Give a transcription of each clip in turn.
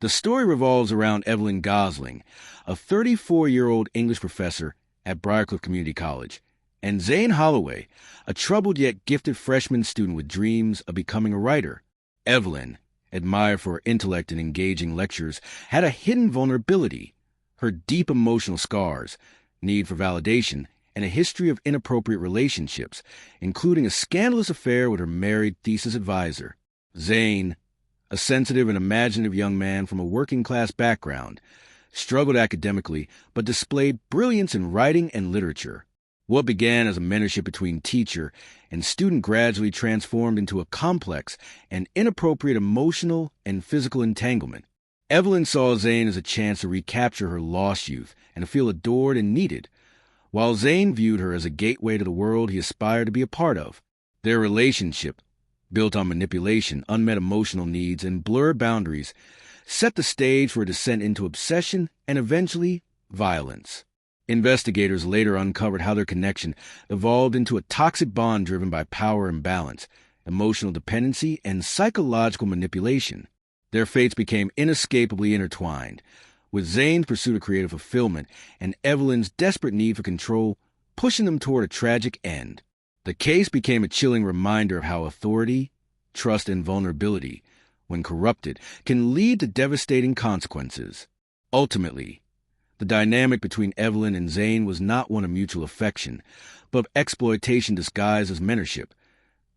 The story revolves around Evelyn Gosling, a 34-year-old English professor at Briarcliff Community College, and Zane Holloway, a troubled yet gifted freshman student with dreams of becoming a writer. Evelyn, admired for her intellect and engaging lectures, had a hidden vulnerability: her deep emotional scars, need for validation, and a history of inappropriate relationships, including a scandalous affair with her married thesis advisor. Zane, a sensitive and imaginative young man from a working-class background, struggled academically but displayed brilliance in writing and literature. What began as a mentorship between teacher and student gradually transformed into a complex and inappropriate emotional and physical entanglement. Evelyn saw Zane as a chance to recapture her lost youth and to feel adored and needed, while Zane viewed her as a gateway to the world he aspired to be a part of. Their relationship, built on manipulation, unmet emotional needs, and blurred boundaries, set the stage for a descent into obsession and eventually violence. Investigators later uncovered how their connection evolved into a toxic bond driven by power imbalance, emotional dependency, and psychological manipulation. Their fates became inescapably intertwined, with Zane's pursuit of creative fulfillment and Evelyn's desperate need for control pushing them toward a tragic end. The case became a chilling reminder of how authority, trust, and vulnerability, when corrupted, can lead to devastating consequences. Ultimately, the dynamic between Evelyn and Zane was not one of mutual affection, but of exploitation disguised as mentorship,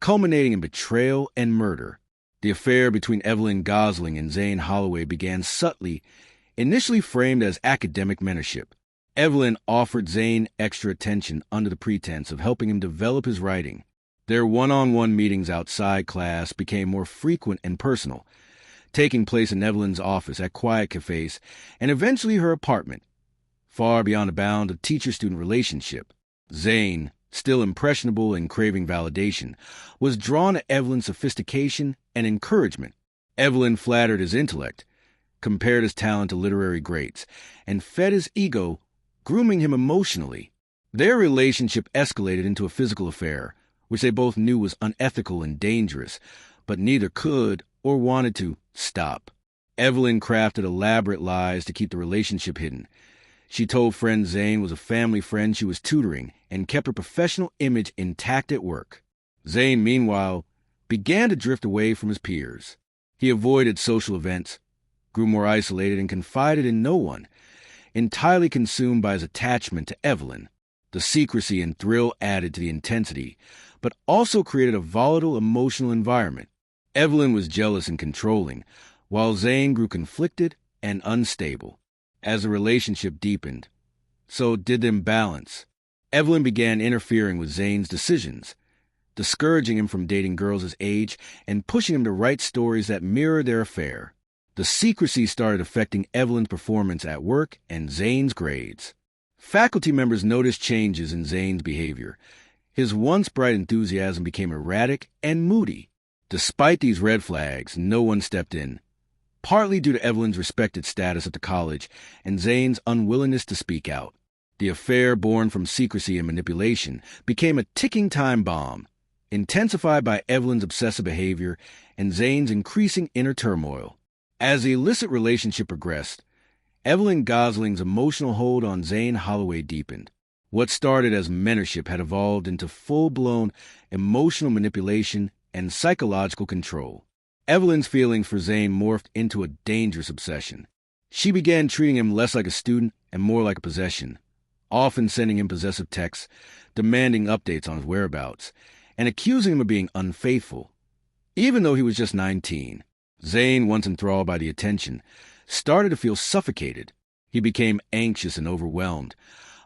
culminating in betrayal and murder. The affair between Evelyn Gosling and Zane Holloway began subtly, initially framed as academic mentorship. Evelyn offered Zane extra attention under the pretense of helping him develop his writing. Their one-on-one meetings outside class became more frequent and personal, taking place in Evelyn's office, at quiet cafes, and eventually her apartment, far beyond the bound of teacher-student relationship. Zane, still impressionable and craving validation, was drawn to Evelyn's sophistication and encouragement. Evelyn flattered his intellect, compared his talent to literary greats, and fed his ego, grooming him emotionally. Their relationship escalated into a physical affair, which they both knew was unethical and dangerous, but neither could or wanted to stop. Evelyn crafted elaborate lies to keep the relationship hidden. She told friend Zane was a family friend she was tutoring and kept her professional image intact at work. Zane, meanwhile, began to drift away from his peers. He avoided social events, grew more isolated, and confided in no one, entirely consumed by his attachment to Evelyn. The secrecy and thrill added to the intensity, but also created a volatile emotional environment. Evelyn was jealous and controlling, while Zane grew conflicted and unstable. As the relationship deepened, so did the imbalance. Evelyn began interfering with Zane's decisions, discouraging him from dating girls his age and pushing him to write stories that mirror their affair. The secrecy started affecting Evelyn's performance at work and Zane's grades. Faculty members noticed changes in Zane's behavior. His once bright enthusiasm became erratic and moody. Despite these red flags, no one stepped in, partly due to Evelyn's respected status at the college and Zane's unwillingness to speak out. The affair, born from secrecy and manipulation, became a ticking time bomb, intensified by Evelyn's obsessive behavior and Zane's increasing inner turmoil. As the illicit relationship progressed, Evelyn Gosling's emotional hold on Zane Holloway deepened. What started as mentorship had evolved into full-blown emotional manipulation and psychological control. Evelyn's feelings for Zane morphed into a dangerous obsession. She began treating him less like a student and more like a possession, often sending him possessive texts, demanding updates on his whereabouts, and accusing him of being unfaithful, even though he was just 19. Zane, once enthralled by the attention, started to feel suffocated. He became anxious and overwhelmed,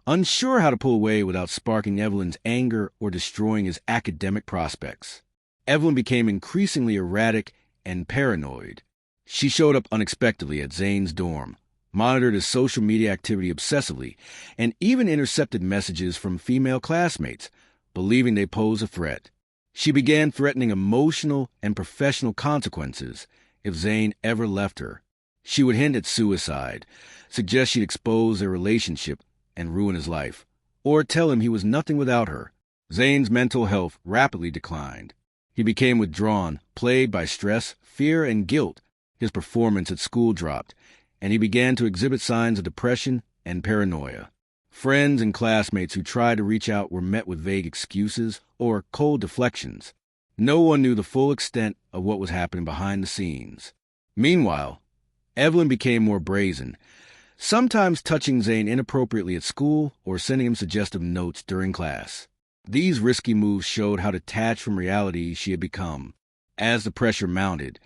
unsure how to pull away without sparking Evelyn's anger or destroying his academic prospects. Evelyn became increasingly erratic and paranoid. She showed up unexpectedly at Zane's dorm, monitored his social media activity obsessively, and even intercepted messages from female classmates, believing they posed a threat. She began threatening emotional and professional consequences if Zane ever left her. She would hint at suicide, suggest she'd expose their relationship and ruin his life, or tell him he was nothing without her. Zane's mental health rapidly declined. He became withdrawn, plagued by stress, fear, and guilt. His performance at school dropped, and he began to exhibit signs of depression and paranoia. Friends and classmates who tried to reach out were met with vague excuses or cold deflections. No one knew the full extent of what was happening behind the scenes. Meanwhile, Evelyn became more brazen, sometimes touching Zane inappropriately at school or sending him suggestive notes during class. These risky moves showed how detached from reality she had become. As the pressure mounted,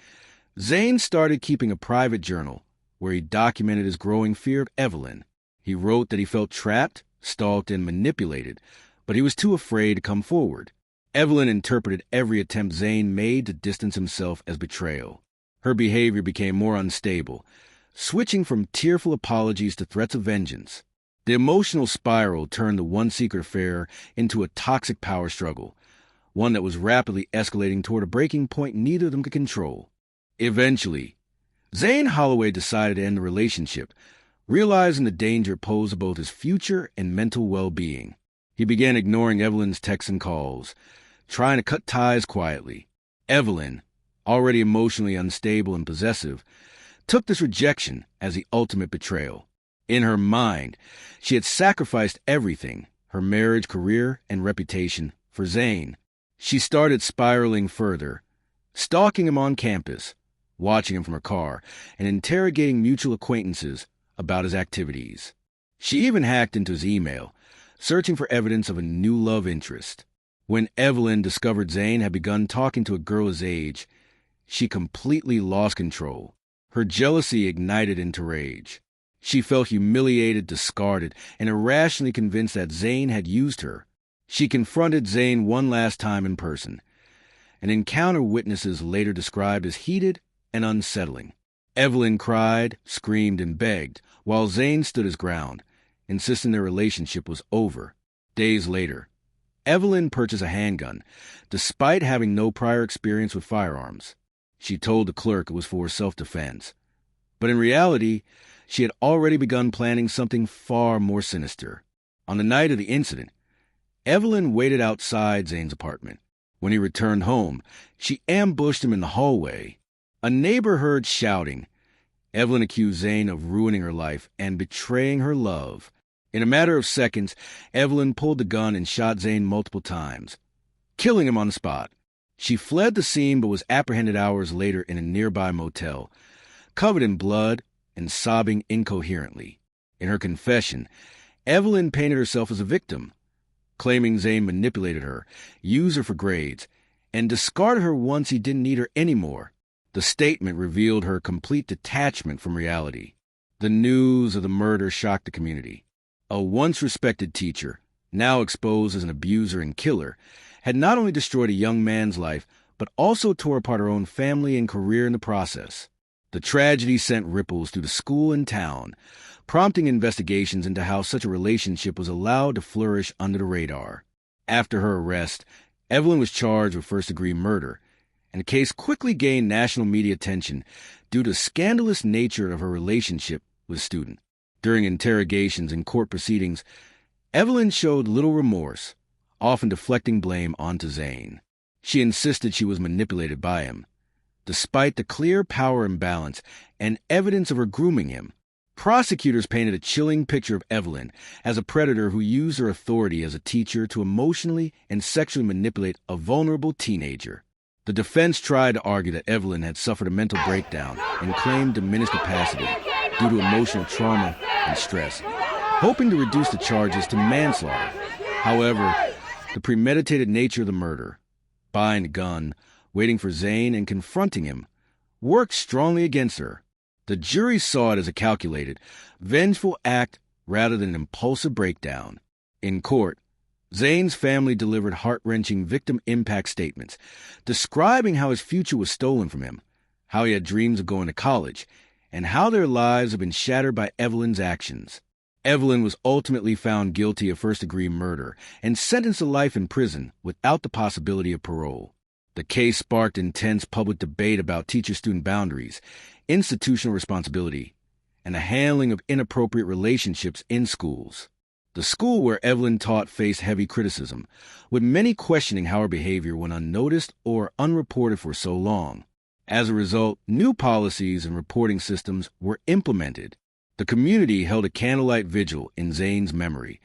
Zane started keeping a private journal where he documented his growing fear of Evelyn. He wrote that he felt trapped, stalked, and manipulated, but he was too afraid to come forward. Evelyn interpreted every attempt Zane made to distance himself as betrayal. Her behavior became more unstable, switching from tearful apologies to threats of vengeance. The emotional spiral turned the one secret affair into a toxic power struggle, one that was rapidly escalating toward a breaking point neither of them could control. Eventually, Zane Holloway decided to end the relationship, realizing the danger it posed to both his future and mental well-being. He began ignoring Evelyn's texts and calls, trying to cut ties quietly. Evelyn, already emotionally unstable and possessive, took this rejection as the ultimate betrayal. In her mind, she had sacrificed everything, her marriage, career, and reputation, for Zane. She started spiraling further, stalking him on campus, watching him from her car, and interrogating mutual acquaintances about his activities. She even hacked into his email, searching for evidence of a new love interest. When Evelyn discovered Zane had begun talking to a girl his age, she completely lost control. Her jealousy ignited into rage. She felt humiliated, discarded, and irrationally convinced that Zane had used her. She confronted Zane one last time in person, an encounter witnesses later described as heated and unsettling. Evelyn cried, screamed, and begged, while Zane stood his ground, insisting their relationship was over. Days later, Evelyn purchased a handgun, despite having no prior experience with firearms. She told the clerk it was for self-defense. But in reality, she had already begun planning something far more sinister. On the night of the incident, Evelyn waited outside Zane's apartment. When he returned home, she ambushed him in the hallway. A neighbor heard shouting. Evelyn accused Zane of ruining her life and betraying her love. In a matter of seconds, Evelyn pulled the gun and shot Zane multiple times, killing him on the spot. She fled the scene but was apprehended hours later in a nearby motel, covered in blood and sobbing incoherently. In her confession, Evelyn painted herself as a victim, claiming Zane manipulated her, used her for grades, and discarded her once he didn't need her anymore. The statement revealed her complete detachment from reality. The news of the murder shocked the community. A once respected teacher, now exposed as an abuser and killer, had not only destroyed a young man's life, but also tore apart her own family and career in the process. The tragedy sent ripples through the school and town, prompting investigations into how such a relationship was allowed to flourish under the radar. After her arrest, Evelyn was charged with first-degree murder, and the case quickly gained national media attention due to the scandalous nature of her relationship with a student. During interrogations and court proceedings, Evelyn showed little remorse, often deflecting blame onto Zane. She insisted she was manipulated by him. Despite the clear power imbalance and evidence of her grooming him, prosecutors painted a chilling picture of Evelyn as a predator who used her authority as a teacher to emotionally and sexually manipulate a vulnerable teenager. The defense tried to argue that Evelyn had suffered a mental breakdown and claimed diminished capacity due to emotional trauma and stress, hoping to reduce the charges to manslaughter. However, the premeditated nature of the murder, buying the gun, waiting for Zane, and confronting him, worked strongly against her. The jury saw it as a calculated, vengeful act rather than an impulsive breakdown. In court, Zane's family delivered heart-wrenching victim impact statements, describing how his future was stolen from him, how he had dreams of going to college, and how their lives had been shattered by Evelyn's actions. Evelyn was ultimately found guilty of first-degree murder and sentenced to life in prison without the possibility of parole. The case sparked intense public debate about teacher-student boundaries, institutional responsibility, and the handling of inappropriate relationships in schools. The school where Evelyn taught faced heavy criticism, with many questioning how her behavior went unnoticed or unreported for so long. As a result, new policies and reporting systems were implemented. The community held a candlelight vigil in Zane's memory,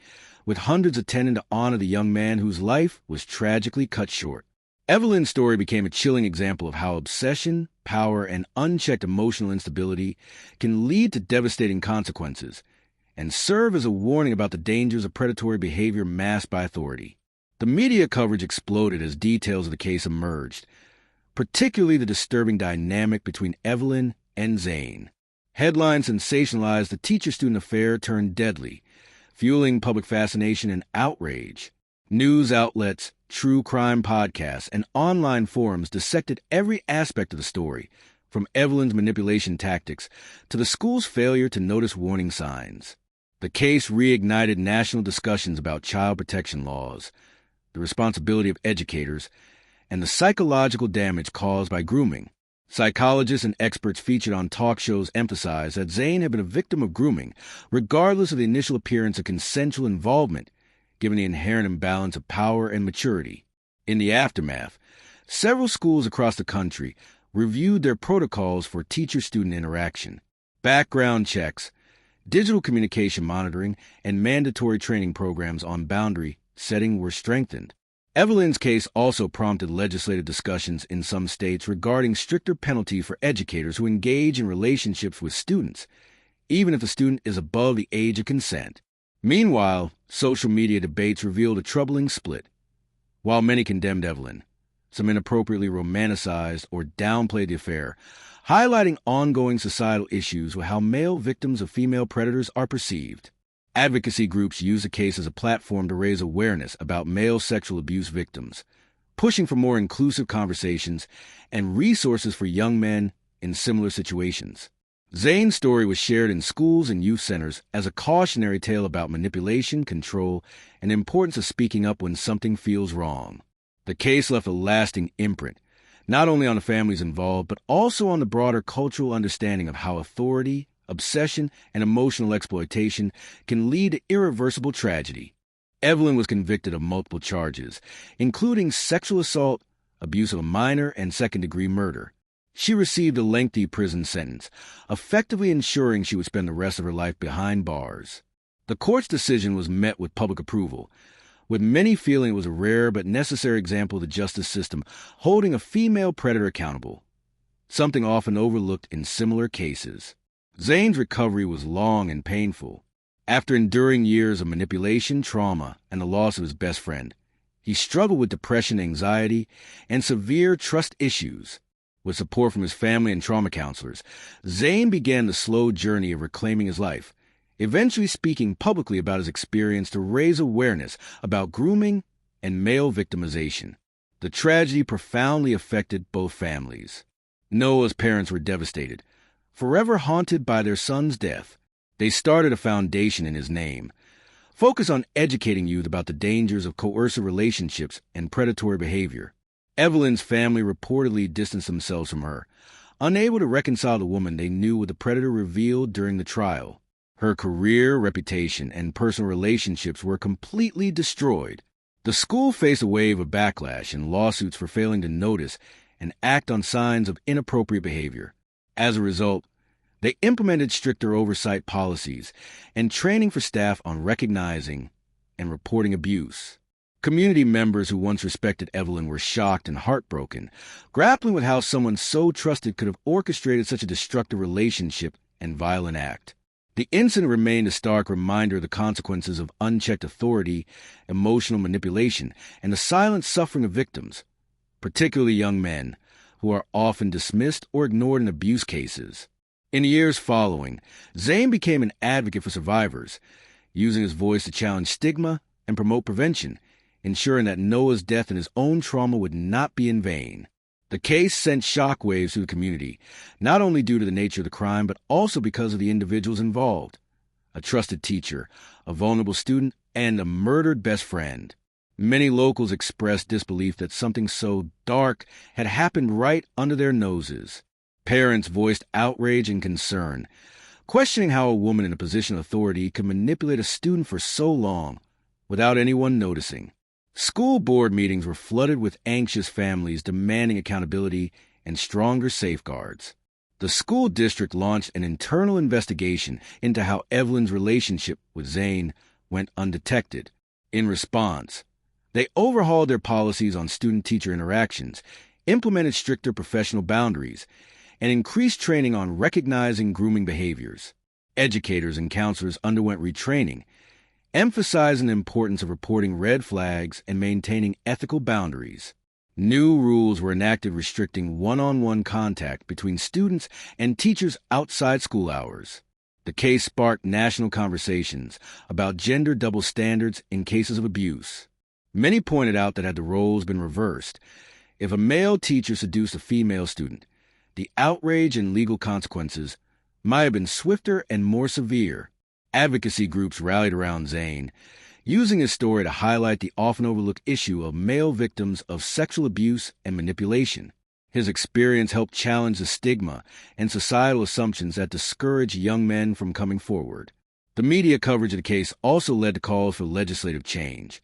with hundreds attending to honor the young man whose life was tragically cut short. Evelyn's story became a chilling example of how obsession, power, and unchecked emotional instability can lead to devastating consequences and serve as a warning about the dangers of predatory behavior masked by authority. The media coverage exploded as details of the case emerged, particularly the disturbing dynamic between Evelyn and Zane. Headlines sensationalized the teacher-student affair turned deadly, fueling public fascination and outrage. News outlets, true crime podcasts, and online forums dissected every aspect of the story, from Evelyn's manipulation tactics to the school's failure to notice warning signs. The case reignited national discussions about child protection laws, the responsibility of educators, and the psychological damage caused by grooming. Psychologists and experts featured on talk shows emphasized that Zane had been a victim of grooming, regardless of the initial appearance of consensual involvement, given the inherent imbalance of power and maturity. In the aftermath, several schools across the country reviewed their protocols for teacher-student interaction. Background checks, digital communication monitoring, and mandatory training programs on boundary setting were strengthened. Evelyn's case also prompted legislative discussions in some states regarding stricter penalties for educators who engage in relationships with students, even if the student is above the age of consent. Meanwhile, social media debates revealed a troubling split. While many condemned Evelyn, some inappropriately romanticized or downplayed the affair, highlighting ongoing societal issues with how male victims of female predators are perceived. Advocacy groups use the case as a platform to raise awareness about male sexual abuse victims, pushing for more inclusive conversations and resources for young men in similar situations. Zane's story was shared in schools and youth centers as a cautionary tale about manipulation, control, and the importance of speaking up when something feels wrong. The case left a lasting imprint, not only on the families involved, but also on the broader cultural understanding of how authority, obsession, and emotional exploitation can lead to irreversible tragedy. Evelyn was convicted of multiple charges, including sexual assault, abuse of a minor, and second-degree murder. She received a lengthy prison sentence, effectively ensuring she would spend the rest of her life behind bars. The court's decision was met with public approval, with many feeling it was a rare but necessary example of the justice system holding a female predator accountable, something often overlooked in similar cases. Zane's recovery was long and painful. After enduring years of manipulation, trauma, and the loss of his best friend, he struggled with depression, anxiety, and severe trust issues. With support from his family and trauma counselors, Zane began the slow journey of reclaiming his life, eventually speaking publicly about his experience to raise awareness about grooming and male victimization. The tragedy profoundly affected both families. Noah's parents were devastated, forever haunted by their son's death. They started a foundation in his name, focused on educating youth about the dangers of coercive relationships and predatory behavior. Evelyn's family reportedly distanced themselves from her, unable to reconcile the woman they knew with the predator revealed during the trial. Her career, reputation, and personal relationships were completely destroyed. The school faced a wave of backlash and lawsuits for failing to notice and act on signs of inappropriate behavior. As a result, they implemented stricter oversight policies and training for staff on recognizing and reporting abuse. Community members who once respected Evelyn were shocked and heartbroken, grappling with how someone so trusted could have orchestrated such a destructive relationship and violent act. The incident remained a stark reminder of the consequences of unchecked authority, emotional manipulation, and the silent suffering of victims, particularly young men, who are often dismissed or ignored in abuse cases. In the years following, Zane became an advocate for survivors, using his voice to challenge stigma and promote prevention, ensuring that Noah's death and his own trauma would not be in vain. The case sent shockwaves through the community, not only due to the nature of the crime, but also because of the individuals involved: a trusted teacher, a vulnerable student, and a murdered best friend. Many locals expressed disbelief that something so dark had happened right under their noses. Parents voiced outrage and concern, questioning how a woman in a position of authority could manipulate a student for so long without anyone noticing. School board meetings were flooded with anxious families demanding accountability and stronger safeguards. The school district launched an internal investigation into how Evelyn's relationship with Zane went undetected. In response, they overhauled their policies on student-teacher interactions, implemented stricter professional boundaries, and increased training on recognizing grooming behaviors. Educators and counselors underwent retraining, emphasizing the importance of reporting red flags and maintaining ethical boundaries. New rules were enacted restricting one-on-one contact between students and teachers outside school hours. The case sparked national conversations about gender double standards in cases of abuse. Many pointed out that had the roles been reversed, if a male teacher seduced a female student, the outrage and legal consequences might have been swifter and more severe. Advocacy groups rallied around Zane, using his story to highlight the often overlooked issue of male victims of sexual abuse and manipulation. His experience helped challenge the stigma and societal assumptions that discourage young men from coming forward. The media coverage of the case also led to calls for legislative change,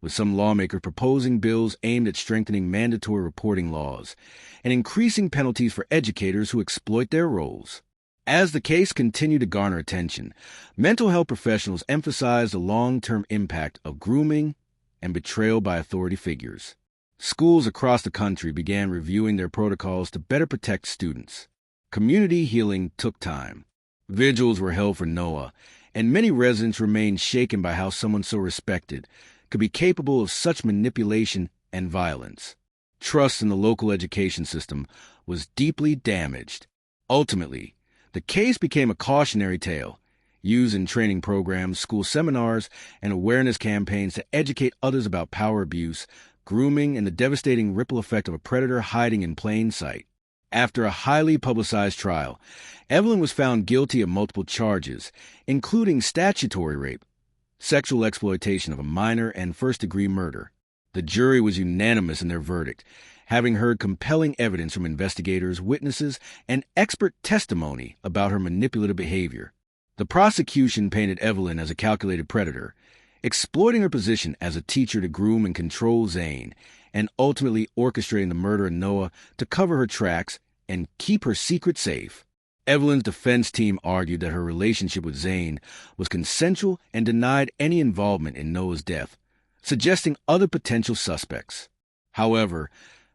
with some lawmakers proposing bills aimed at strengthening mandatory reporting laws and increasing penalties for educators who exploit their roles. As the case continued to garner attention, mental health professionals emphasized the long-term impact of grooming and betrayal by authority figures. Schools across the country began reviewing their protocols to better protect students. Community healing took time. Vigils were held for Noah, and many residents remained shaken by how someone so respected could be capable of such manipulation and violence. Trust in the local education system was deeply damaged. Ultimately, the case became a cautionary tale, used in training programs, school seminars, and awareness campaigns to educate others about power abuse, grooming, and the devastating ripple effect of a predator hiding in plain sight. After a highly publicized trial, Evelyn was found guilty of multiple charges, including statutory rape, sexual exploitation of a minor, and first-degree murder. The jury was unanimous in their verdict, having heard compelling evidence from investigators, witnesses, and expert testimony about her manipulative behavior. The prosecution painted Evelyn as a calculated predator, exploiting her position as a teacher to groom and control Zane, and ultimately orchestrating the murder of Noah to cover her tracks and keep her secret safe. Evelyn's defense team argued that her relationship with Zane was consensual and denied any involvement in Noah's death, suggesting other potential suspects. However,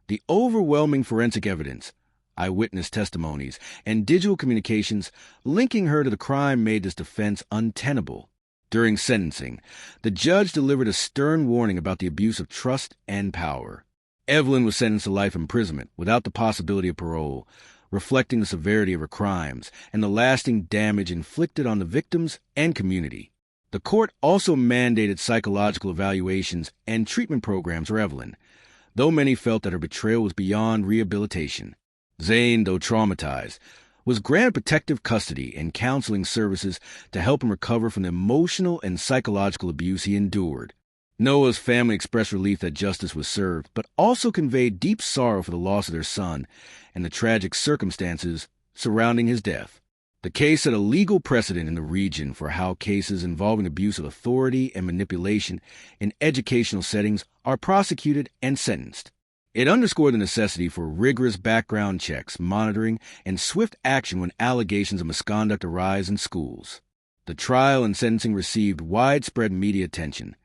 the overwhelming forensic evidence, eyewitness testimonies, and digital communications linking her to the crime made this defense untenable. During sentencing, the judge delivered a stern warning about the abuse of trust and power. Evelyn was sentenced to life imprisonment without the possibility of parole, reflecting the severity of her crimes and the lasting damage inflicted on the victims and community. The court also mandated psychological evaluations and treatment programs for Evelyn, though many felt that her betrayal was beyond rehabilitation. Zane, though traumatized, was granted protective custody and counseling services to help him recover from the emotional and psychological abuse he endured. Noah's family expressed relief that justice was served, but also conveyed deep sorrow for the loss of their son and the tragic circumstances surrounding his death. The case set a legal precedent in the region for how cases involving abuse of authority and manipulation in educational settings are prosecuted and sentenced. It underscored the necessity for rigorous background checks, monitoring, and swift action when allegations of misconduct arise in schools. The trial and sentencing received widespread media attention,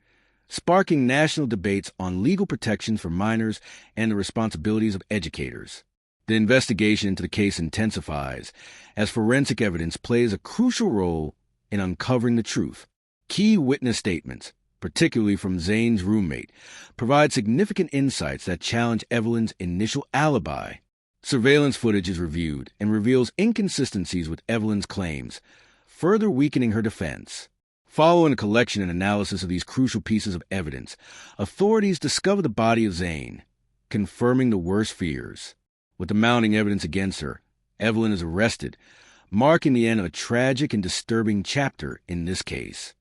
sparking national debates on legal protections for minors and the responsibilities of educators. The investigation into the case intensifies as forensic evidence plays a crucial role in uncovering the truth. Key witness statements, particularly from Zane's roommate, provide significant insights that challenge Evelyn's initial alibi. Surveillance footage is reviewed and reveals inconsistencies with Evelyn's claims, further weakening her defense. Following a collection and analysis of these crucial pieces of evidence, authorities discover the body of Zane, confirming the worst fears. With the mounting evidence against her, Evelyn is arrested, marking the end of a tragic and disturbing chapter in this case.